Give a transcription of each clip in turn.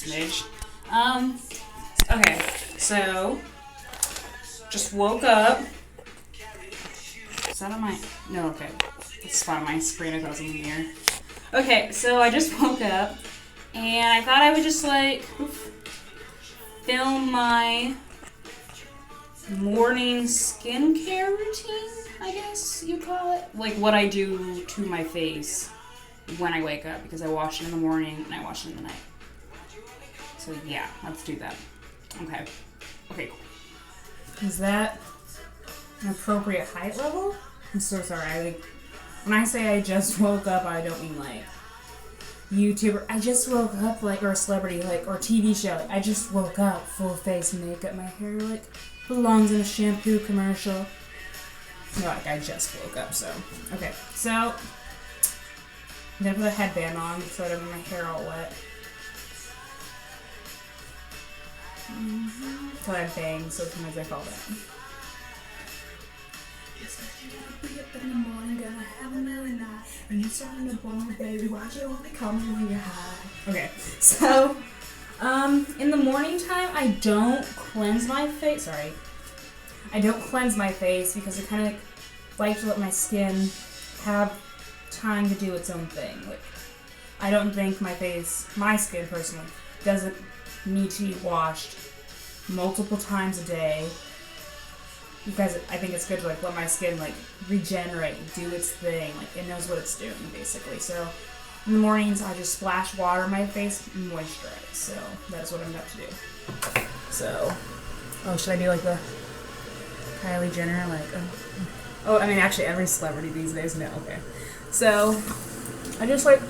smidge. Okay, so just woke up. Is that on my? No, okay. It's spot on my screen. I thought it was in the mirror. Okay, so I just woke up, and I thought I would just like film my morning skincare routine, I guess you call it. Like what I do to my face when I wake up, because I wash it in the morning and I wash it in the night. So yeah, let's do that. Okay. Okay, cool. Is that an appropriate height level? I'm so sorry. When I say I just woke up, I don't mean like YouTuber. I just woke up, like, or a celebrity, like, or TV show. Like, I just woke up, full face makeup, my hair like belongs in a shampoo commercial. No, like I just woke up. So okay. So I'm gonna put a headband on so I don't get my hair all wet. So I have bangs, so sometimes I fall down. In the morning, gonna have another night, and you're starting to bone, baby. Why'd you only call me when you're high? Okay, so, in the morning time, I don't cleanse my face. Sorry. I don't cleanse my face because I kind of like to let my skin have time to do its own thing. Like, I don't think my skin personally, doesn't need to be washed multiple times a day. Because I think it's good to like let my skin like regenerate, do its thing, like it knows what it's doing basically. So in the mornings I just splash water on my face and moisturize. So that's what I'm about to do. So, should I do like the Kylie Jenner, like I mean actually every celebrity these days, no, okay. So I just like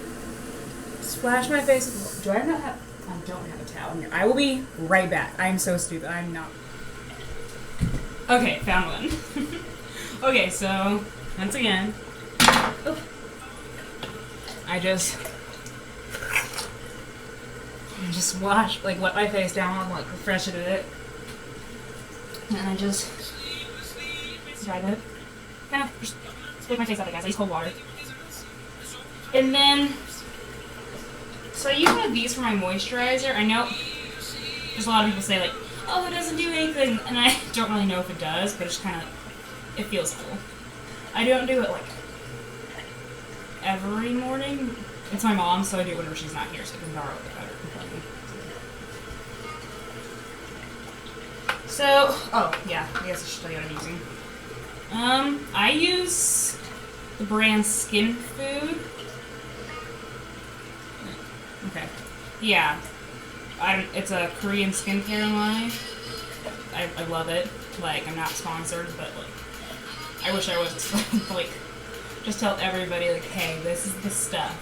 splash my face. I don't have a towel here. I will be right back. I'm so stupid. I'm not. Okay, found one. Okay, so once again, I just wash, like wet my face down, like freshen it, and I just try to kind of just split my face out, guys. I use cold water, and then so I use one of these for my moisturizer. I know there's a lot of people say like, oh, it doesn't do anything, and I don't really know if it does, but it's kind of, it feels cool. I don't do it like every morning. It's my mom, so I do it whenever she's not here, so I can borrow it without her complaining. So, yeah, I guess I should tell you what I'm using. I use the brand Skin Food. Okay. Yeah. It's a Korean skincare line. I love it. Like, I'm not sponsored, but, like, I wish I was. Like, just tell everybody, like, hey, this is the stuff.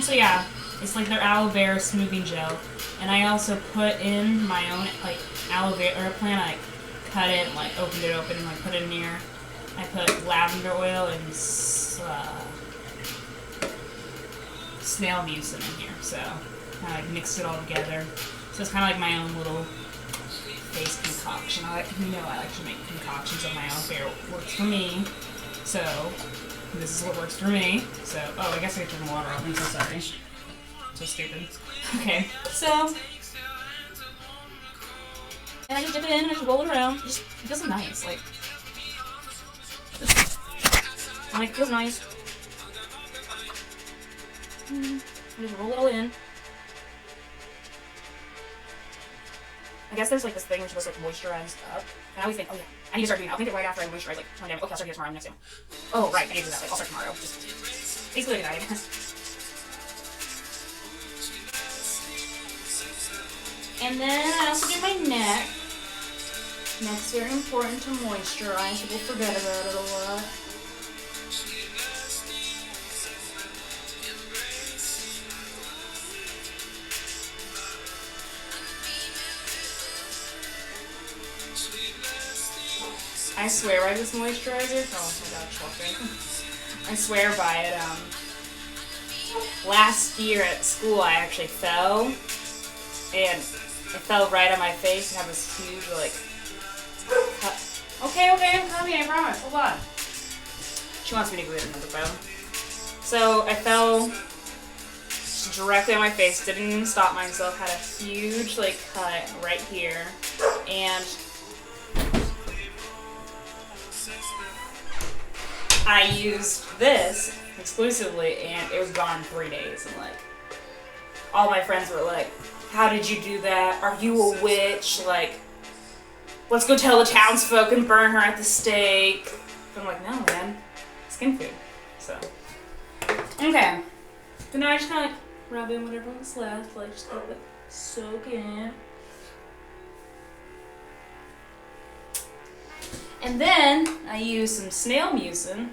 So yeah, it's like their aloe vera smoothing gel. And I also put in my own, like, aloe vera plant. I cut it, and, like, opened it open and, like, put it in here. I put lavender oil and snail mucin in here, so I like mixed it all together. So it's kind of like my own little face concoction. I like to make concoctions of my own if it works for me. So this is what works for me. So I guess I have to turn the water off. I'm so sorry. So stupid. Okay, so and I just dip it in and I just roll it around. It feels nice. Like it feels nice. I just roll it all in. I guess there's like this thing where you're supposed to like moisturize up. And I always think, oh yeah, I need to start doing that. I'll think it right after I moisturize, like, okay, I'll start doing it tomorrow next day. Oh, right, I need to do that. Like, I'll start tomorrow. Just basically like that, I guess. And then I also do my neck. Neck's very important to moisturize. People forget about it a lot. I swear by this moisturizer. Oh my god, chocolate. I swear by it. Last year at school I actually fell. And it fell right on my face and had this huge, like, cut. Okay, I'm coming, I promise. Hold on. She wants me to glue it another bone. So I fell just directly on my face. Didn't even stop myself. Had a huge like cut right here, and I used this exclusively, and it was gone in 3 days. And like, all my friends were like, "How did you do that? Are you a witch? Like, let's go tell the townsfolk and burn her at the stake." But I'm like, no, man, skin food. So, okay. But now I just kind of like rub in whatever was left, like just let it soak in. And then I use some snail mucin.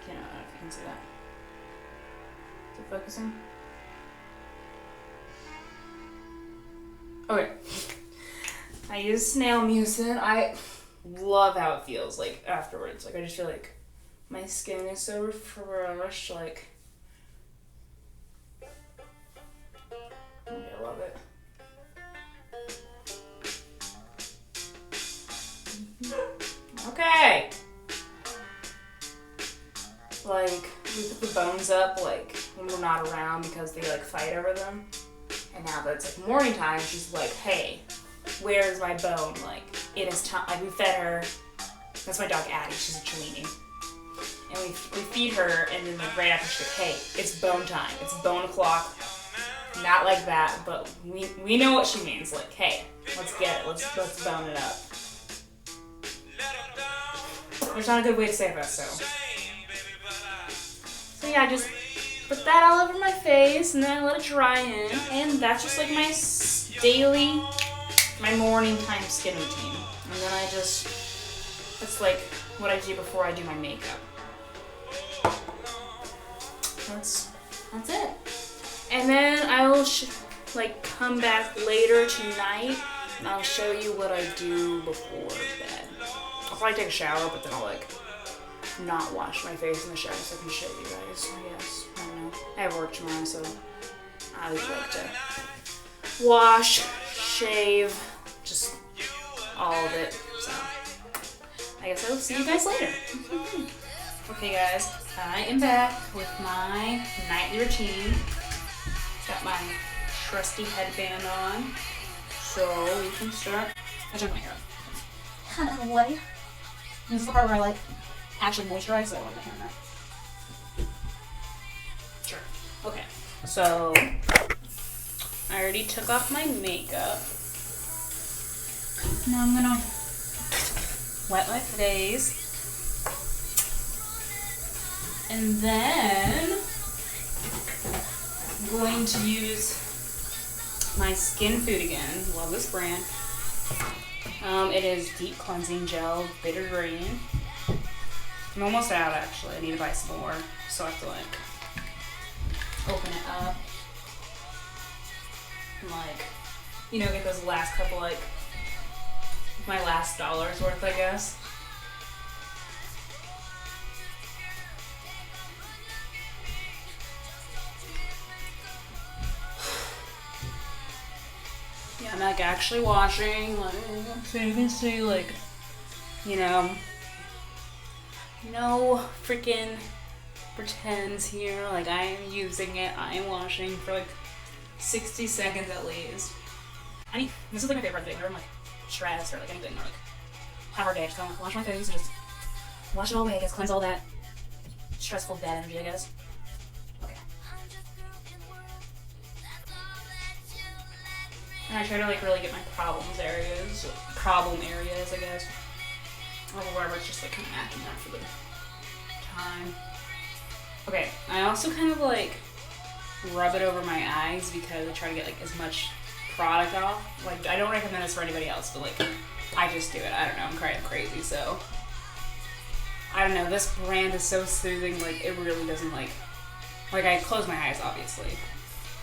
I don't know if you can see that. Is it focusing? Okay. I use snail mucin. I love how it feels like afterwards. Like I just feel like my skin is so refreshed. Like, I love it. Okay. Like, we put the bones up like when we're not around because they like fight over them. And now that it's like morning time, she's like, "Hey, where's my bone? Like, it is time." Like, we fed her. That's my dog Addie. She's a Cellini. And we feed her, and then like right after she's like, "Hey, it's bone time. It's bone o'clock." Not like that, but we know what she means. Like, "Hey, let's get it. Let's bone it up." There's not a good way to say that, so. So yeah, I just put that all over my face, and then I let it dry in, and that's just like my daily, my morning time skin routine. And then I just, that's like what I do before I do my makeup. That's it. And then I will like come back later tonight, and I'll show you what I do before bed. I'll probably take a shower, but then I'll like not wash my face in the shower so I can show you guys. I guess. I don't know. I have work tomorrow, so I would like to wash, shave, just all of it. So I guess I will see you guys later. Okay, guys, I am back with my nightly routine. Got my trusty headband on, so we can start. I turned my hair up. Kind of away. This is the part where I like actually moisturize, so I want my hair in that. Sure. Okay. So I already took off my makeup. Now I'm gonna wet my face. And then I'm going to use my Skin Food again. Love this brand. It is Deep Cleansing Gel Bitter Green. I'm almost out actually. I need to buy some more. So I have to like open it up. And like, you know, get those last couple like my last dollar's worth, I guess. Yeah, I'm like actually washing, like, so you can see like, you know, no freaking pretends here. Like I am using it, I am washing for like 60 seconds at least. This is like my favorite thing. Whenever I'm like stressed or like anything, or like have a hard day, I just kind of like wash my face and just wash it all away, I guess, cleanse all that stressful bad energy, I guess. Okay. And I try to like really get my problem areas, I guess. Or wherever it's just like kind of acting up for the time. Okay, I also kind of like rub it over my eyes because I try to get like as much product off. Like I don't recommend this for anybody else, but like I just do it. I don't know, I'm kind of crazy, so I don't know. This brand is so soothing. Like it really doesn't like I close my eyes obviously,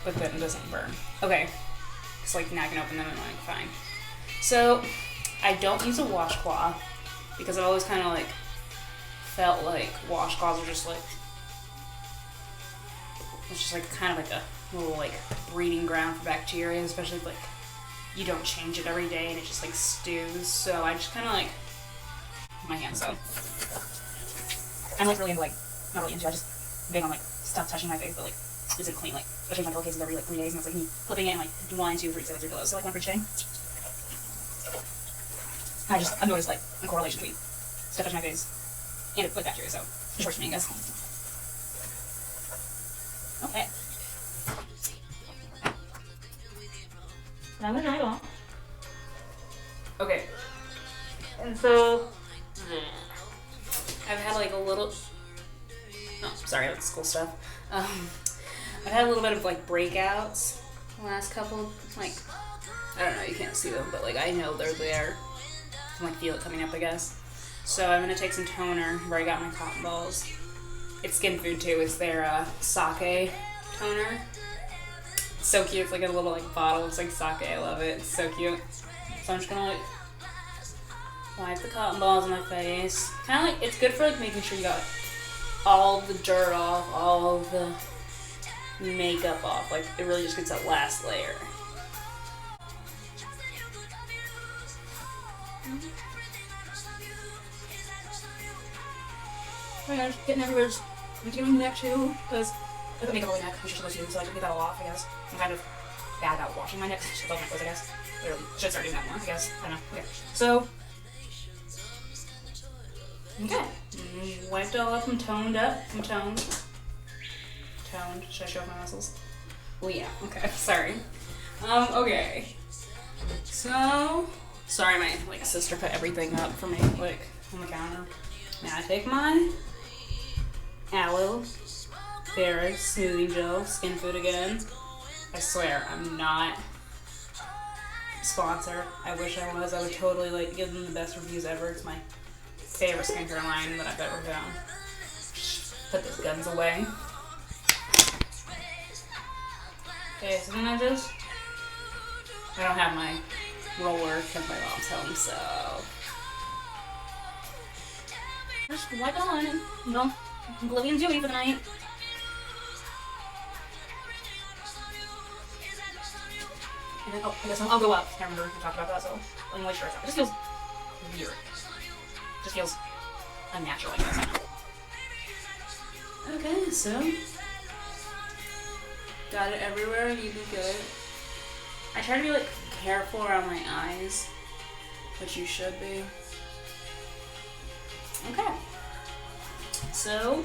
but then it doesn't burn. Okay, it's like now I can open them and I'm like fine. So I don't use a washcloth because I've always kind of like felt like washcloths are just like, it's just like kind of like a little like breeding ground for bacteria, especially if like you don't change it every day and it just like stews. So I just kind of like my hands up. I'm like really into like, not really into, I just big on like stuff touching my face, but like isn't clean. Like, I change my pillowcases every like 3 days, and it's like me flipping it and like 1, 2, 3, 6, 3 pillows. So like one for each day. I've noticed like a correlation between stuff touching my face and it with bacteria, so it works for me, I guess. Okay. Now I'm gonna dry it off. Okay. And so I've had like a little. Oh, sorry, that's school stuff. I've had a little bit of like breakouts the last couple. Like, I don't know, you can't see them, but like I know they're there. I can like feel it coming up, I guess. So I'm gonna take some toner where I got my cotton balls. It's Skin Food too. It's their sake toner. It's so cute. It's like a little like bottle. It's like sake. I love it. It's so cute. So I'm just gonna like wipe the cotton balls on my face. Kind of like, it's good for like making sure you got all the dirt off, all the makeup off. Like it really just gets that last layer. Oh my gosh, getting everywhere. I'm getting my neck too, because I put makeup on my neck, which is supposed to do, so I can get that all off, I guess. I'm kind of bad about washing my neck. I should love my clothes, I guess. Literally, should start doing that more, I guess. I don't know. Okay. So, okay. Wiped it all up and toned up. I'm toned. Toned. Should I show off my muscles? Well, yeah. Okay. Sorry. Okay. So, sorry, my like sister put everything up for me, like on the counter. Now I take my Aloe Vera Smoothing Gel, Skin Food again. I swear, I'm not sponsored. I wish I was. I would totally like give them the best reviews ever. It's my favorite skincare line that I've ever found. Put those guns away. Okay, so then I don't have my roller because my mom's home, so just wipe it on and, you know, Olivia and Judy for the night. And then, oh, I guess I'll go up. I remember we talked about that, so let me moisturize that. It just feels weird. It just feels unnatural, I guess. I know. Okay, so got it everywhere. You do good. I try to be like careful around my eyes, which you should be. Okay. So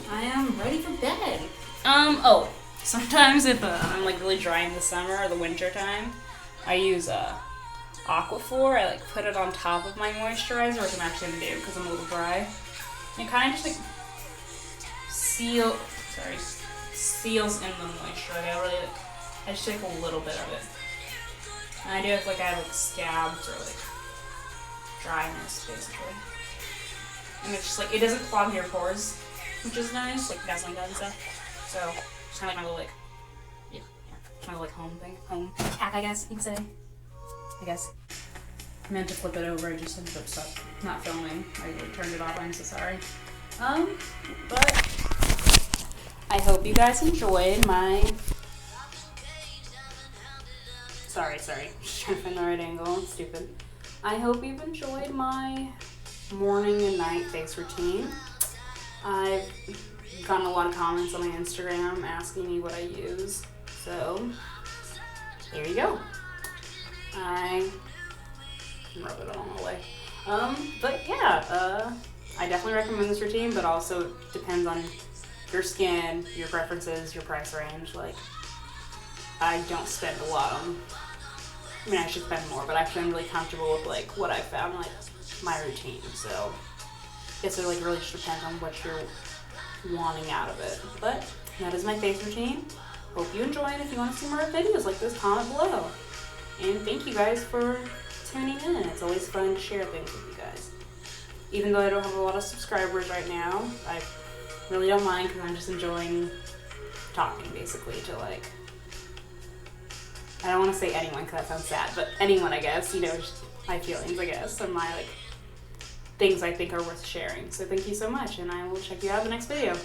I am ready for bed. Oh, sometimes if I'm like really dry in the summer or the winter time, I use Aquaphor. I like put it on top of my moisturizer, which I'm actually gonna do because I'm a little dry. And it kind of just like seals in the moisture. Like I just take a little bit of it. And I do it if like I have like scabs or like dryness, basically. And it's just like, it doesn't clog your pores, which is nice, like Vaseline does and stuff. So, it's kind of like my little like, yeah, my little like home hack, I guess you could say. I guess. I meant to flip it over, I just ended up not filming. I really turned it off, I'm so sorry. But I hope you guys enjoyed my, sorry, just trying to find the right angle, it's stupid. I hope you've enjoyed my morning and night face routine. I've gotten a lot of comments on my Instagram asking me what I use, so there you go. I can rub it on the way. But yeah, I definitely recommend this routine, but also depends on your skin, your preferences, your price range. Like, I don't spend a lot on, I mean, I should spend more, but I feel really comfortable with like what I found, like my routine. So I guess it like really just depends on what you're wanting out of it. But that is my face routine. Hope you enjoy it. If you want to see more videos like this, comment below. And thank you guys for tuning in. It's always fun to share things with you guys. Even though I don't have a lot of subscribers right now, I really don't mind because I'm just enjoying talking basically to like, I don't want to say anyone because that sounds sad, but anyone, I guess, you know, just my feelings, I guess, and my like things I think are worth sharing. So thank you so much, and I will check you out in the next video.